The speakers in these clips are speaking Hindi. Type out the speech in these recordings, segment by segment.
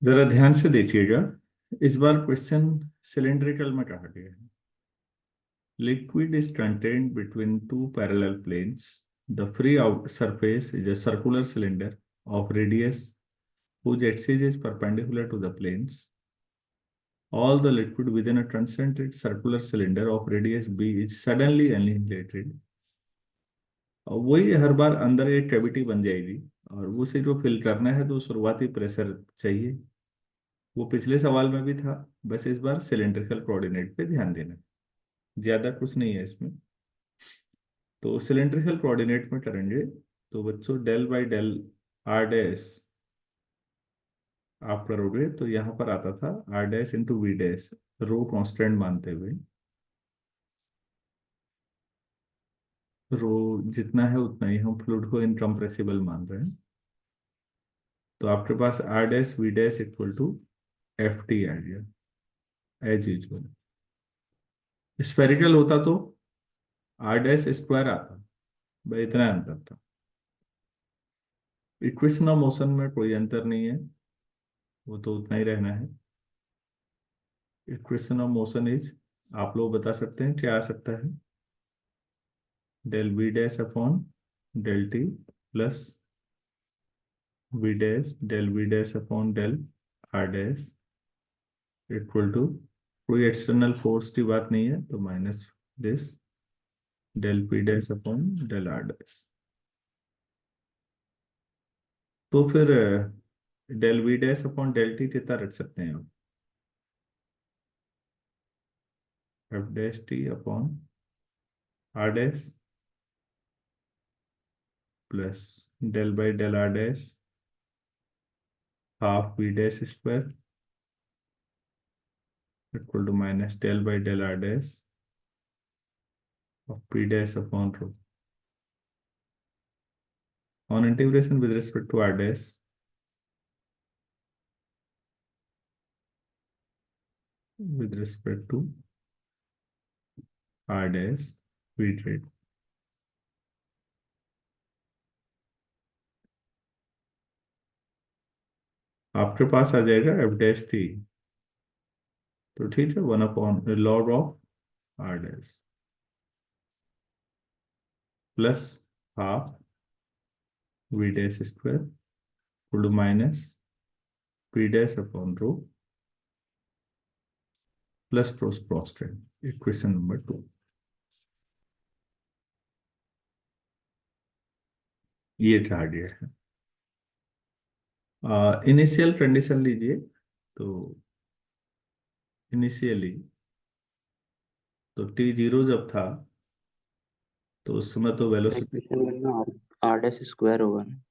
जरा ध्यान से देखिएगा। इस बार क्वेश्चन सिलेंड्रिकल में कहा गया है। Liquid is contained between two parallel planes. The free out surface is a circular cylinder of radius whose axis is perpendicular to the planes. All the liquid within a concentric circular cylinder of radius b is suddenly annihilated. और वही हर बार अंदर एक कैविटी बन जाएगी और उसे जो फिल करना है तो शुरुआती प्रेशर चाहिए। वो पिछले सवाल में भी था। बस इस बार सिलेंड्रिकल कोऑर्डिनेट पे ध्यान देना। ज्यादा कुछ नहीं है इसमें। तो सिलेंड्रिकल कोऑर्डिनेट में करेंगे तो बच्चों del by del R dash आप करोगे तो यहाँ पर आता था R dash into V dash, rho constant मानते हुए। रो जितना है उतना ही हम फ्लूइड को इनकम्प्रेसिबल मान रहे हैं। तो आपके पास R dash V dash equal to F T आ गया एज यूजल। स्फेरिकल होता तो आर डैश स्क्वायर आता, भाई इतना अंतर था। इक्वेशन ऑफ मोशन में कोई अंतर नहीं है, वो तो उतना ही रहना है। इक्वेशन ऑफ मोशन इज, आप लोग बता सकते हैं क्या आ सकता है? Del V dash upon del T plus V dash del V dash upon del R dash equal to, कोई एक्सटर्नल फोर्स की बात नहीं है तो minus this del P dash upon del R dash. तो फिर del V dash upon del T कितना रख सकते हैं आप? F dash T upon R dash plus del by del R dash half V dash square equal to minus del by del R dash of p dash upon rho. On integration with respect to r dash, with respect to r dash we did आपके पास आ जाएगा एफ डैश टी। तो ठीक है, one upon log of R dash plus half V dash square equal to minus P dash upon rho plus cross prostate. Equation number 2 ये कहा गया है। इनिशियल कंडीशन लीजिए। तो इनिशियली तो टी जीरो जब था तो उस समय तो वेलोसिटी, इक्वेशन वन में आर डैश स्क्वायर होगा ना।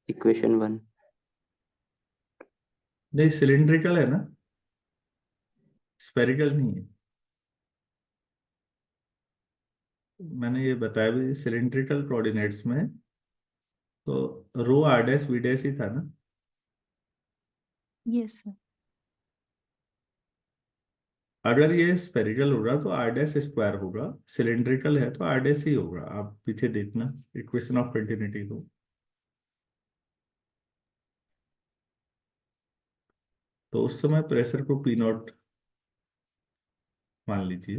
इक्वेशन वन नहीं सिलिंड्रिकल है ना, स्फेरिकल नहीं है। मैंने ये बताया भी सिलिंड्रिकल कोऑर्डिनेट्स में तो rho are dash V dash ही था ना। Yes sir. अगर ये स्फेरिकल होगा तो आर डैश स्क्वायर होगा, सिलिंड्रिकल है तो आर डैश ही होगा। आप पीछे देखना इक्वेशन ऑफ कंटिन्यूटी को। तो उस समय प्रेशर को पी नॉट मान लीजिए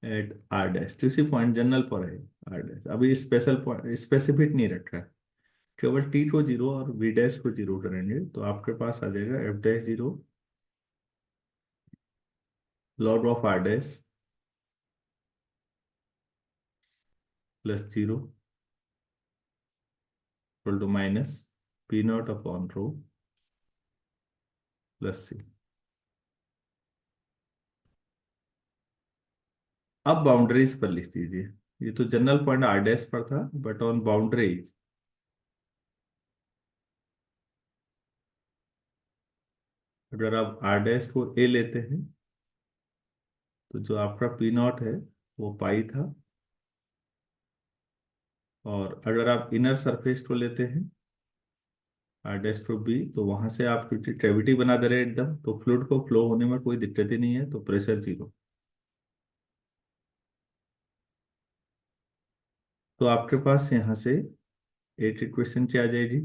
एट आर डैश, तो इसी पॉइंट जनरल पर है आर डैश। अभी स्पेशल पॉइंट स्पेसिफिक नहीं रखा है, केवल टी को जीरो और वी डैश को जीरो करेंगे तो आपके पास आ जाएगा F dash zero log of R dash plus zero equal to minus P not upon rho plus C. अब बाउंड्रीज पर लिख दीजिए। ये तो जनरल पॉइंट आर डैश पर था, बट ऑन बाउंड्रीज अगर आप आर डैश को ए लेते हैं तो जो आपका पी नॉट है वो पाई था, और अगर आप इनर सरफेस को लेते हैं आर डैश टू बी तो वहां से आप क्योंकि कैविटी बना दे रहे हैं एकदम, तो फ्लूइड को फ्लो होने में कोई दिक्कत ही नहीं है, तो प्रेशर जीरो। तो आपके पास यहाँ से 8 इक्वेशन क्या आ जाएगी,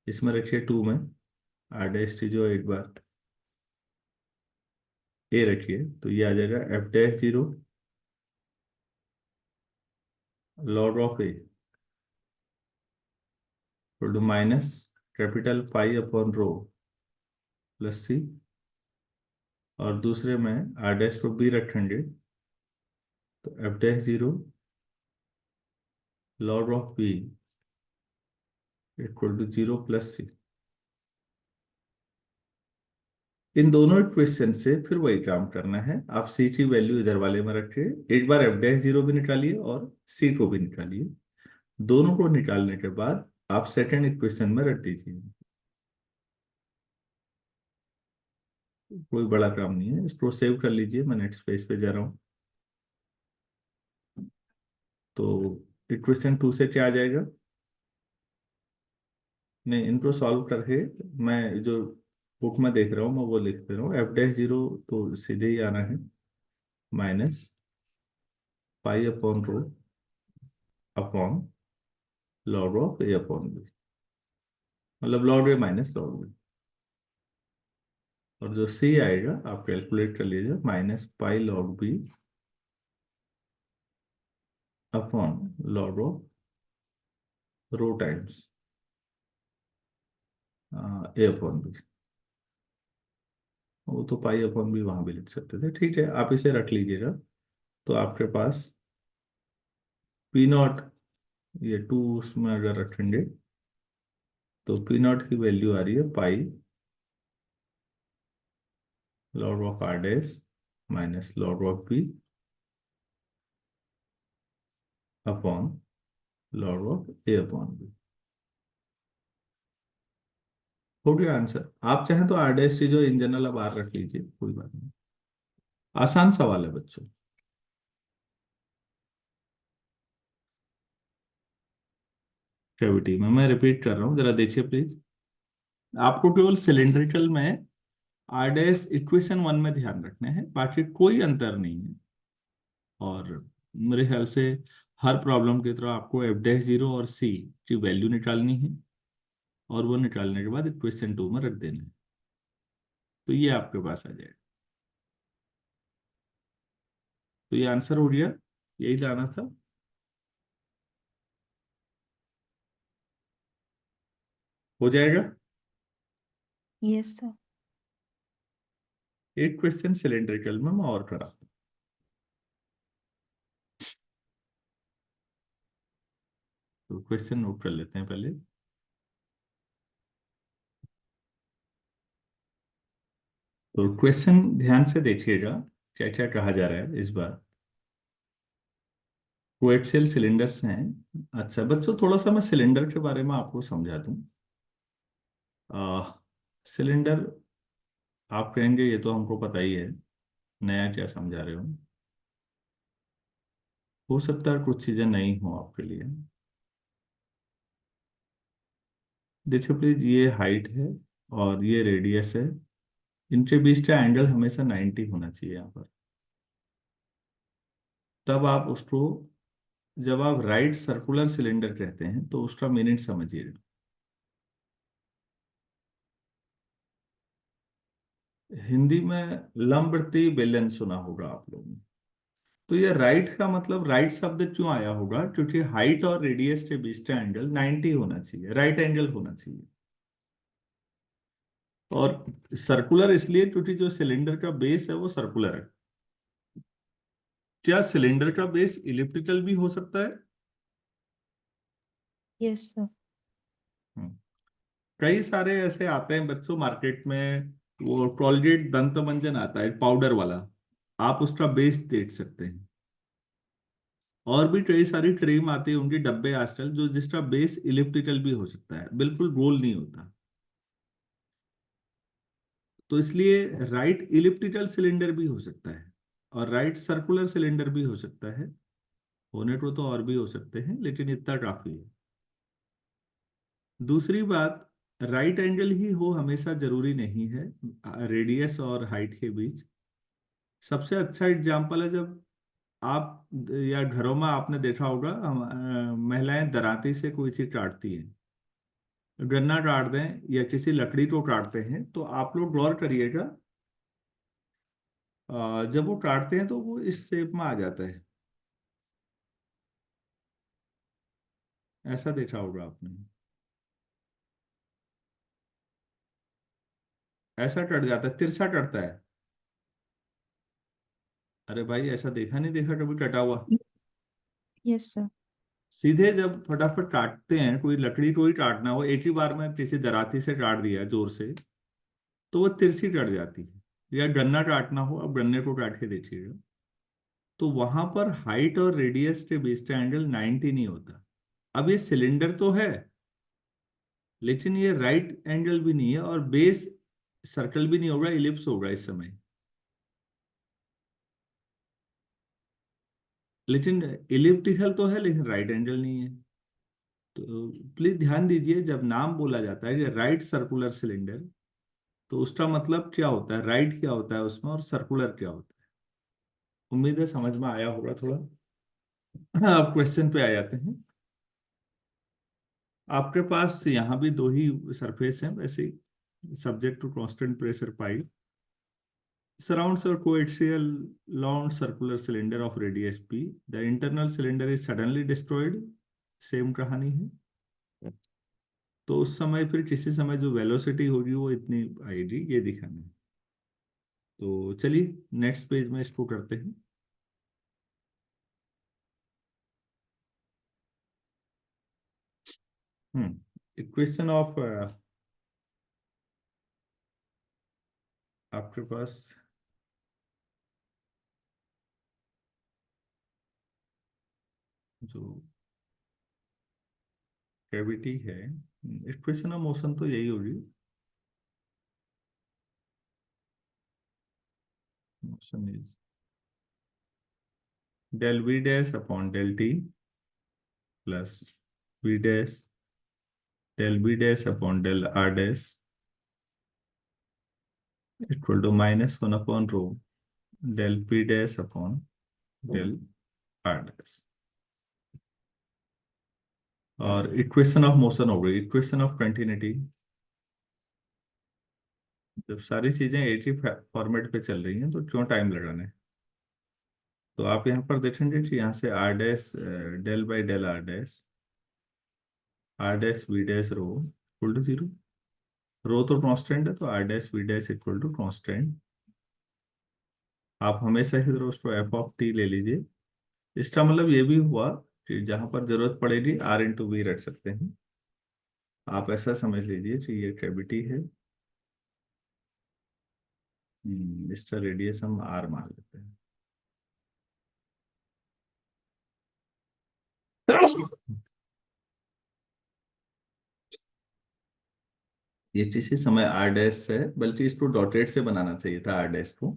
इसमें रखिए 2 में आर डैश टी जो एक बार ए रखिए, तो ये आ जाएगा F dash zero log of A two minus capital pi upon rho plus C, और दूसरे में आर डैश को बी रखेंगे, तो F dash zero log of B equal to zero plus C. इन दोनों इक्वेशन से फिर वही काम करना है, आप सी की वैल्यू इधर वाले में रखिए, एक बार एफ डैश जीरो भी निकालिए और सी को भी निकालिए। दोनों को निकालने के बाद आप सेकंड इक्वेशन में रख दीजिए, कोई बड़ा काम नहीं है, इसको सेव कर लीजिए, मैं नेक्स्ट पेज पे जा रहा हूँ। तो इक्वेशन 2 से क्या आ जाएगा, नहीं इनको सॉल्व करके मैं जो बुक में देख रहा हूँ मैं वो लिख दे रहा हूँ, एफ डैश जीरो तो सीधे ही आना है minus pi upon rho upon log of A upon B, मतलब log A minus log B, और जो सी आएगा आप कैलकुलेट कर लीजिए, minus pi log B upon log of rho times A upon B. वो तो पाई अपॉन बी वहां भी लिख सकते थे, ठीक है आप इसे रख लीजिएगा। तो आपके पास पी नॉट, ये टू उसमें अगर रखेंगे तो पी नॉट की वैल्यू आ रही है pi log of R dash minus log of B upon log of A upon B. हो गया आंसर। आप चाहें तो आर डैश जो इन जनरल अब आर रख लीजिए, कोई बात नहीं, आसान सवाल है बच्चों। ग्रेविटी में मैं रिपीट कर रहा हूँ, जरा देखिए प्लीज। आपको केवल सिलेंड्रिकल में आर डैश इक्वेशन 1 में ध्यान रखना है, बाकी कोई अंतर नहीं है। और मेरे ख्याल से हर प्रॉब्लम की तरह आपको एफ डैश जीरो और सी की वैल्यू निकालनी है, और वो निकालने के बाद इक्वेशन 2 में रख देना है, तो ये आपके पास आ जाएगा। तो ये आंसर हो गया, यही लाना था। हो जाएगा। Yes sir. एक क्वेश्चन सिलेंड्रिकल में मैं और करा, तो क्वेश्चन नोट कर लेते हैं पहले। तो क्वेश्चन ध्यान से देखिएगा, क्या क्या कहा जा रहा है इस बार। कोएक्सियल सिलेंडर्स हैं। अच्छा बच्चों, थोड़ा सा मैं सिलेंडर के बारे में आपको समझा दूं। सिलेंडर, आप कहेंगे ये तो हमको पता ही है, नया क्या समझा रहे हो सकता है कुछ चीजें नहीं हो आपके लिए। देखिए प्लीज, ये हाइट है और ये रेडियस है, इनके बीच का एंगल हमेशा 90 होना चाहिए यहाँ पर। तब आप उसको, जब आप राइट सर्कुलर सिलेंडर कहते हैं तो उसका मीनिंग समझिएगा। हिंदी में लंबवती बेलन सुना होगा आप लोगों ने। तो ये राइट का मतलब, राइट शब्द क्यों आया होगा, क्योंकि हाइट और रेडियस के बीच का एंगल 90 होना चाहिए, राइट एंगल होना चाहिए। और सर्कुलर इसलिए क्योंकि जो सिलेंडर का बेस है वो सर्कुलर है। क्या सिलेंडर का बेस इलिप्टिकल भी हो सकता है? Yes sir. हम्म। कई सारे ऐसे आते हैं बच्चों मार्केट में, वो कोलगेट दंत मंजन आता है पाउडर वाला, आप उसका बेस देख सकते हैं। और भी कई सारी क्रीम आती है उनके डब्बे आजकल, जो जिसका बेस इलिप्टिकल भी हो सकता है, बिल्कुल गोल नहीं होता। तो इसलिए राइट इलिप्टिकल सिलेंडर भी हो सकता है और राइट सर्कुलर सिलेंडर भी हो सकता है, होने को तो और भी हो सकते हैं लेकिन इतना काफी है। दूसरी बात, राइट एंगल ही हो हमेशा जरूरी नहीं है रेडियस और हाइट के बीच। सबसे अच्छा एग्जाम्पल है जब आप या घरों में आपने देखा होगा, महिलाएं दराती से कोई चीज काटती हैं, गन्ना काट दें या किसी लकड़ी को काटते हैं, तो आप लोग गौर करिएगा, जब वो काटते हैं तो वो इस शेप में आ जाता है। ऐसा देखा होगा आपने, ऐसा कट जाता है, तिरछा कटता है। अरे भाई, ऐसा देखा नहीं देखा कभी कटा हुआ? Yes, sir. सीधे जब फटाफट काटते हैं, कोई लकड़ी को ही काटना हो, एक ही बार में किसी दराती से काट दिया जोर से, तो वो तिरछी कट जाती है। या गन्ना काटना हो, अब गन्ने को काट के देखिएगा, तो वहां पर हाइट और रेडियस के बीच का एंगल 90 नहीं होता। अब ये सिलेंडर तो है, लेकिन ये राइट एंगल भी नहीं है, और बेस सर्कल भी नहीं होगा, इलिप्स होगा इस समय। लेकिन इलिप्टिकल तो है, लेकिन राइट एंगल नहीं है। तो प्लीज ध्यान दीजिए, जब नाम बोला जाता है कि राइट सर्कुलर सिलेंडर, तो उसका मतलब क्या होता है, राइट क्या होता है उसमें, और सर्कुलर क्या होता है। उम्मीद है समझ में आया होगा थोड़ा। हाँ, अब क्वेश्चन पे आ जाते हैं। आपके पास यहाँ भी दो ही सरफेस हैं वैसे, subject to constant pressure pipe surrounds a coaxial long circular cylinder of radius p. The internal cylinder is suddenly destroyed. Same कहानी है। तो उस समय फिर किसी समय जो वेलोसिटी होगी वो इतनी आएगी, ये दिखाना है। तो चलिए नेक्स्ट पेज में इसको करते हैं। इक्वेशन ऑफ, आपके पास जो कैविटी है, इक्वेशन ऑफ मोशन तो यही होगी। Motion is del V dash upon del T plus V dash del b dash upon del r dash equal to minus 1 upon rho del p dash upon del r dash। और इक्वेशन ऑफ मोशन हो गई, इक्वेशन ऑफ कंटिन्यूटी। जब सारी चीजें एक ही फॉर्मेट पे चल रही हैं तो क्यों टाइम लगाना है। तो आप यहाँ पर देखेंगे कि यहाँ से R dash del by del R dash V dash rho equal to zero. Rho तो कांस्टेंट है, तो R dash V dash equal to constant. आप हमेशा ही दोस्तों एफ ऑफ टी ले लीजिए। इसका मतलब ये भी हुआ कि जहां पर जरूरत पड़ेगी आर इंटू वी रख सकते हैं। आप ऐसा समझ लीजिए कि ये कैविटी है, इसका रेडियस हम आर मान लेते हैं। ये किसी समय आर डैश है, बल्कि इसको डॉटेड से बनाना चाहिए था आर डैश को।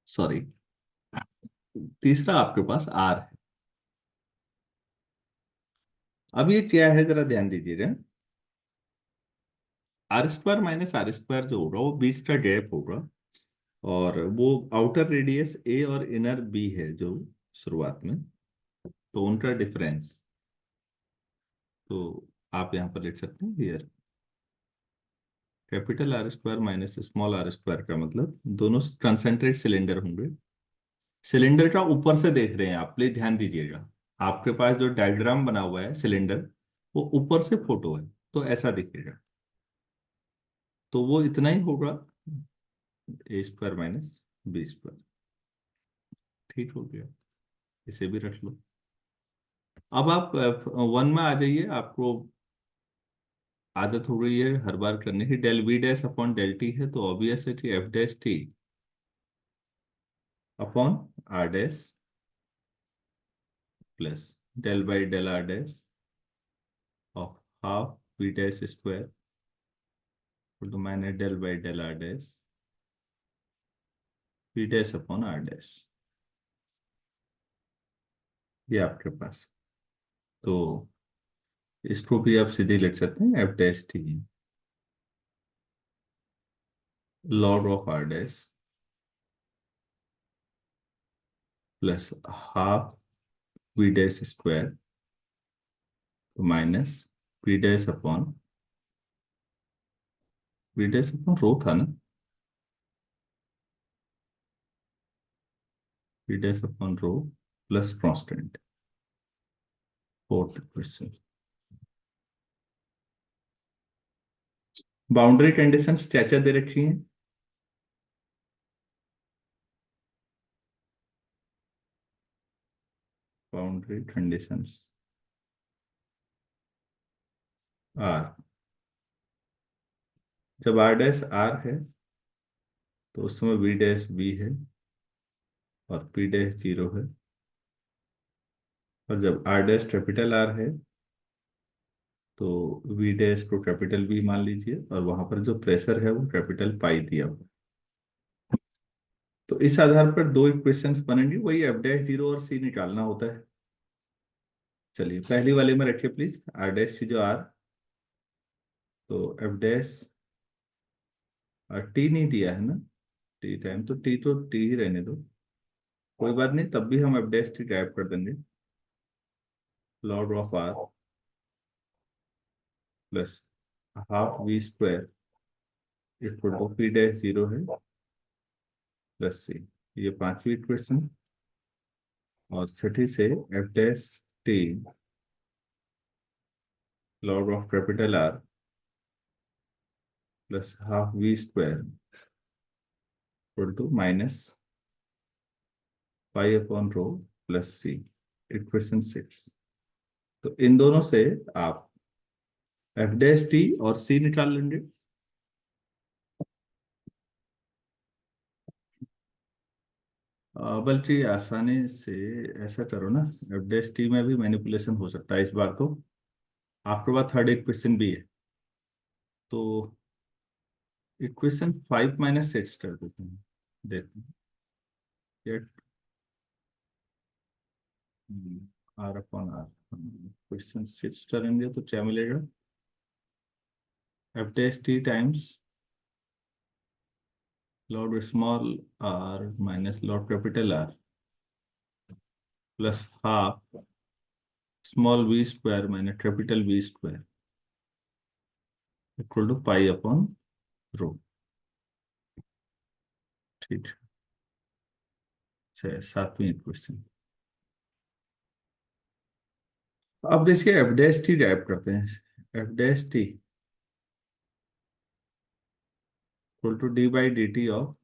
सॉरी। तीसरा आपके पास आर है। अब ये क्या है जरा ध्यान दीजिएगा। R square minus R square जो होगा वो बीच का गैप होगा, और वो आउटर रेडियस ए और इनर बी है जो शुरुआत में, तो उनका डिफरेंस। तो आप यहाँ पर लिख सकते हैं here capital R square minus small R square का मतलब दोनों कंसेंट्रेट सिलेंडर होंगे। सिलेंडर का ऊपर से देख रहे हैं आप, प्लीज ध्यान दीजिएगा। आपके पास जो डायग्राम बना हुआ है सिलेंडर, वो ऊपर से फोटो है, तो ऐसा दिखेगा। तो वो इतना ही होगा, ए स्क्वायर माइनस बी स्क्वायर। ठीक हो गया, इसे भी रख लो। अब आप वन में आ जाइए। आपको आदत हो गई है हर बार करने की, del V dash upon del T है, तो ऑब्वियस है कि F dash T upon R dash plus del by del R dash of half V dash square तो minus del by del R dash V dash upon R dash. ये आपके पास तो इसको भी आप सीधे लिख सकते हैं F dash T log of R dash plus half V dash square minus P dash upon V dash upon rho था ना, P dash upon rho plus constant. Fourth question, boundary conditions क्या क्या दे रखी हैं? बाउंड्री कंडीशंस आर, जब आर डैश आर है तो उस समय वी डैश बी है और पी डैश जीरो है, और जब आर डैश कैपिटल आर है तो वी डैश को कैपिटल बी मान लीजिए और वहां पर जो प्रेशर है वो कैपिटल पाई दिया हुआ। तो इस आधार पर दो इक्वेशंस बनेंगी, वही एफ डैश जीरो और सी निकालना होता है। चलिए पहली वाले में रखिए प्लीज, आर डैश सी जो आर, तो एफ डैश टी नहीं दिया है ना, टी टाइम, तो टी ही रहने दो, कोई बात नहीं, तब भी हम एफ डैश टी टाइप कर देंगे। Log of R plus half V square equal to P dash zero है प्लस सी। ये पांचवी इक्वेशन, और छठी से F dash T log of capital R plus half V square equal to minus pi upon rho plus C, equation 6। तो इन दोनों से आप एफ डैश टी और सी निकाल लेंगे। बल्कि आसानी से ऐसा करो ना, एफ डैश टी में भी मैनिपुलेशन हो सकता है इस बार, तो आपके पास थर्ड इक्वेशन भी है, तो इक्वेशन 5 - 6 कर देते हैं, देखते हैं आर अपॉन आर। क्वेश्चन 6 करेंगे तो क्या मिलेगा, F dash T times log small R minus log capital R plus half small V square minus capital V square equal to pi upon rho. ठीक है, सातवीं इक्वेशन। अब देखिए एफ डैश टी टाइप करते हैं, F dash T equal to D by D T of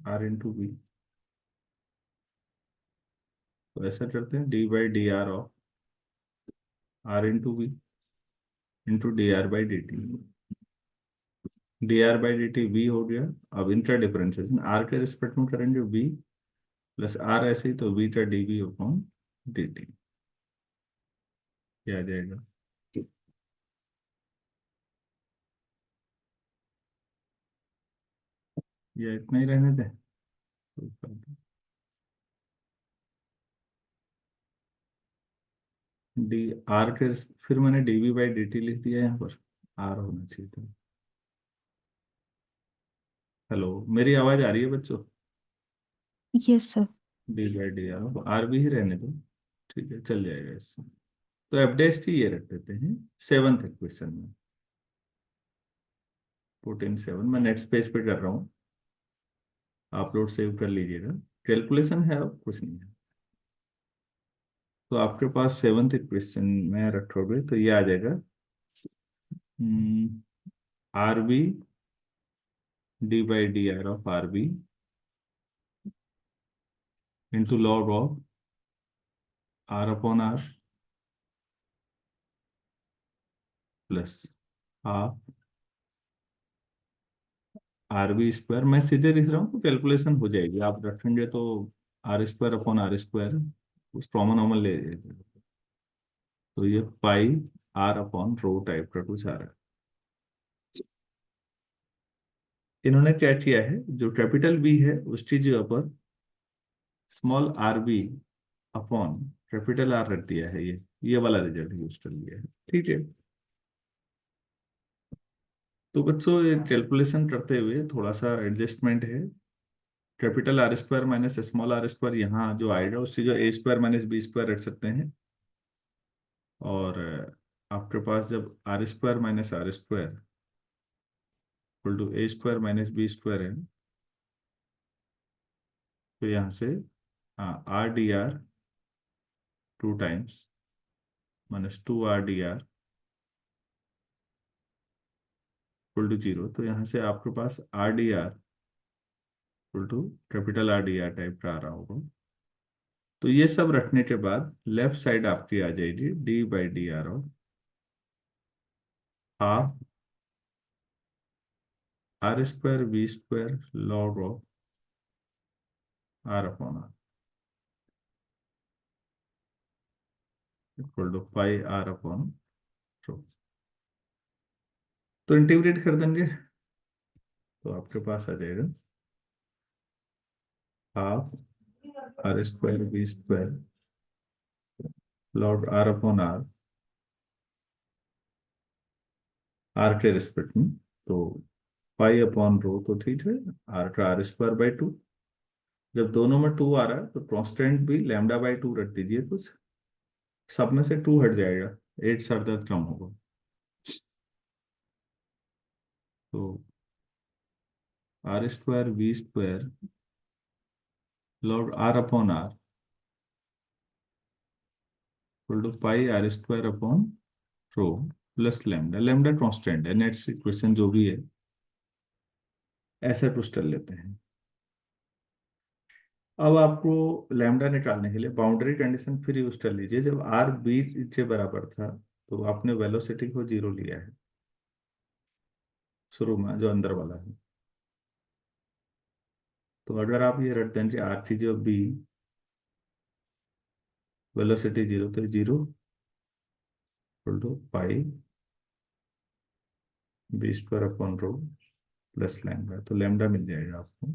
R into B. तो ऐसा करते हैं D by D R of R into B into D R by D T. D R by D T V हो गया। अब इनका डिफरेंशिएशन आर के रिस्पेक्ट में करेंगे, वी प्लस आर ऐसे ही, तो वी का D V upon D T, क्या आ जाएगा। ये इतना ही रहने दे, डी आर के फिर मैंने D V by D T लिख दिया यहाँ पर, आर होना चाहिए था। हेलो, मेरी आवाज आ रही है बच्चों? Yes, sir. D by D are भी ही रहने दो, ठीक है चल जाएगा इससे। तो एफ डैश टी ये रख देते हैं सेवंथ क्वेश्चन में, 14 7। मैं नेक्स्ट पेज पे कर रहा हूँ, आप लोग सेव कर लीजिएगा, कैलकुलेशन है अब कुछ नहीं है। तो आपके पास सेवंथ क्वेश्चन में रखोगे तो ये आ जाएगा R B D by D R of R B into log of R upon R plus half R B square. मैं सीधे लिख रहा हूँ तो कैलकुलेशन हो जाएगी, आप रखेंगे तो R square upon R square, उस कॉमन कॉमन ले, तो ये pi R upon rho type का कुछ आ रहा है। इन्होंने क्या किया है, जो कैपिटल बी है उसकी जगह पर small R B upon capital R रख दिया है, ये वाला रिजल्ट यूज कर लिया है, ठीक है। तो बच्चों ये कैलकुलेशन करते हुए थोड़ा सा एडजस्टमेंट है। Capital R square minus small R square यहाँ जो आएगा उसकी जो A square minus B square रख सकते हैं। और आपके पास जब R square minus R square equal to A square minus B square है, तो यहाँ से R D R 2 times minus 2 RdR equal to 0। तो यहाँ से आपके पास RdR equal to capital RdR type का आ रहा होगा। तो ये सब रखने के बाद लेफ्ट साइड आपकी आ जाएगी d/dr of half R square B square log of R upon R equal to pi R upon rho. तो इंटीग्रेट कर देंगे तो आपके पास आ जाएगा half R square B square log R upon R के रिस्पेक्ट में। तो पाई अपॉन रो, तो ठीक है, आर का आर स्क्वायर बाई 2। जब दोनों में 2 आ रहा है तो कांस्टेंट भी λ/2 रख दीजिए, तो सब में से 2 हट जाएगा, 8 सर दर्द कम होगा। तो R square B square log R upon R equal to pi R square upon rho plus lambda constant है, नेक्स्ट इक्वेशन जो भी है ऐसे कुछ कर लेते हैं। अब आपको लैम्डा निकालने के लिए बाउंड्री कंडीशन फिर यूज कर लीजिए। जब आर बी के बराबर था तो आपने वेलोसिटी को 0 लिया है शुरू में, जो अंदर वाला है। तो अगर आप ये रख दें कि आर की जो बी वेलोसिटी 0, तो 0 equal to pi B square upon rho plus lambda. तो लैम्डा मिल जाएगा आपको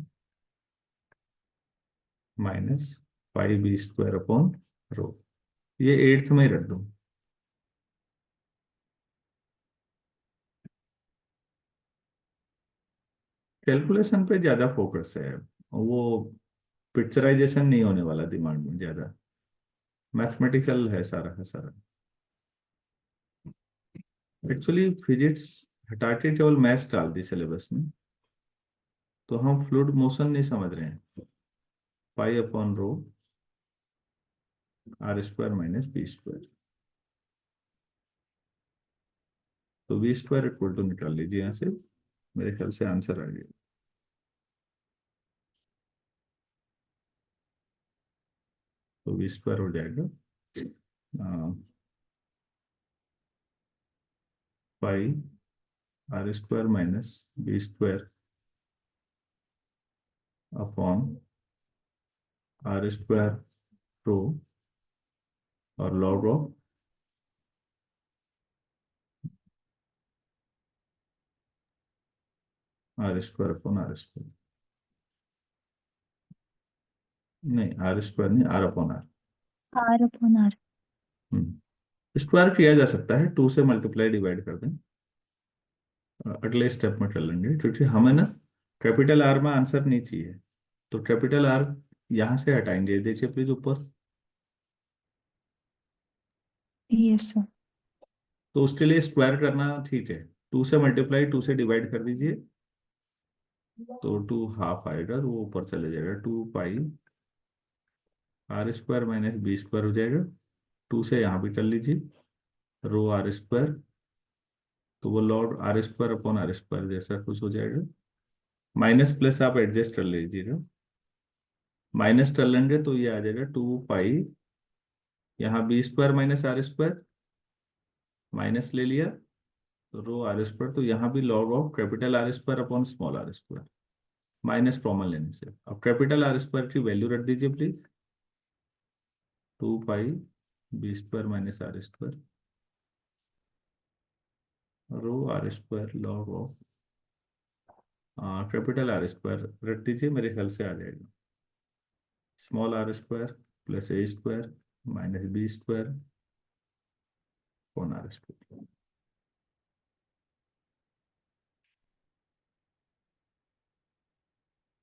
minus pi B square upon rho. ये 8th में ही रख दूं। कैलकुलेशन पे ज्यादा फोकस है, वो पिक्चराइजेशन नहीं होने वाला दिमाग में ज्यादा, मैथमेटिकल है सारा का सारा। एक्चुअली फिजिक्स हटा के केवल मैथ्स डाल दी सिलेबस में, तो हम फ्लूइड मोशन नहीं समझ रहे हैं। Pi upon rho R square minus B square, तो बी स्क्वायर इक्वल टू निकाल लीजिए यहाँ से, मेरे ख्याल से आंसर आ गया। तो बी स्क्वायर हो जाएगा pi R square minus B square upon R square rho और log of R square upon R square, नहीं आर स्क्वायर नहीं, R upon R. R upon R. Square किया जा सकता है, 2 से मल्टीप्लाई डिवाइड कर दें, अगले स्टेप में कर लेंगे, क्योंकि हमें ना कैपिटल आर में आंसर नहीं चाहिए। तो कैपिटल आर यहाँ से हटाएंगे, देखिए प्लीज ऊपर। Yes, sir. तो उसके लिए स्क्वायर करना ठीक है, 2 से मल्टीप्लाई 2 से डिवाइड कर दीजिए, तो 2 हाफ आएगा, तो वो ऊपर चले जाएगा, 2 pi R square minus B square हो जाएगा। 2 से यहाँ भी कर लीजिए, रो आर स्क्वायर, तो वो log R square upon R square जैसा कुछ हो जाएगा। माइनस प्लस आप एडजस्ट कर लीजिएगा, माइनस कर लेंगे तो ये आ जाएगा 2 पाई, यहाँ B square minus R square, minus ले लिया तो रो आर स्क्वायर, तो यहाँ भी log of capital R square upon small R square, minus common लेने से। अब कैपिटल आर स्क्वायर की वैल्यू रख दीजिए please, 2 pi B square minus R square rho R square log of capital R square रख दीजिए, मेरे ख्याल से आ जाएगा small R square plus A square minus B square upon R square.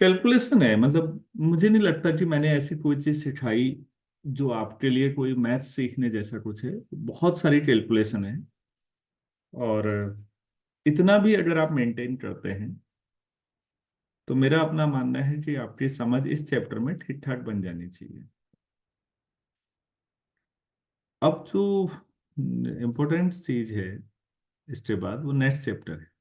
Calculation है, मतलब मुझे नहीं लगता कि मैंने ऐसी कोई चीज सिखाई जो आपके लिए कोई मैथ सीखने जैसा कुछ है। बहुत सारी कैलकुलेशन है, और इतना भी अगर आप मेंटेन करते हैं तो मेरा अपना मानना है कि आपकी समझ इस चैप्टर में ठीक ठाक बन जानी चाहिए। अब जो इम्पोर्टेंट चीज है इसके बाद वो नेक्स्ट चैप्टर है।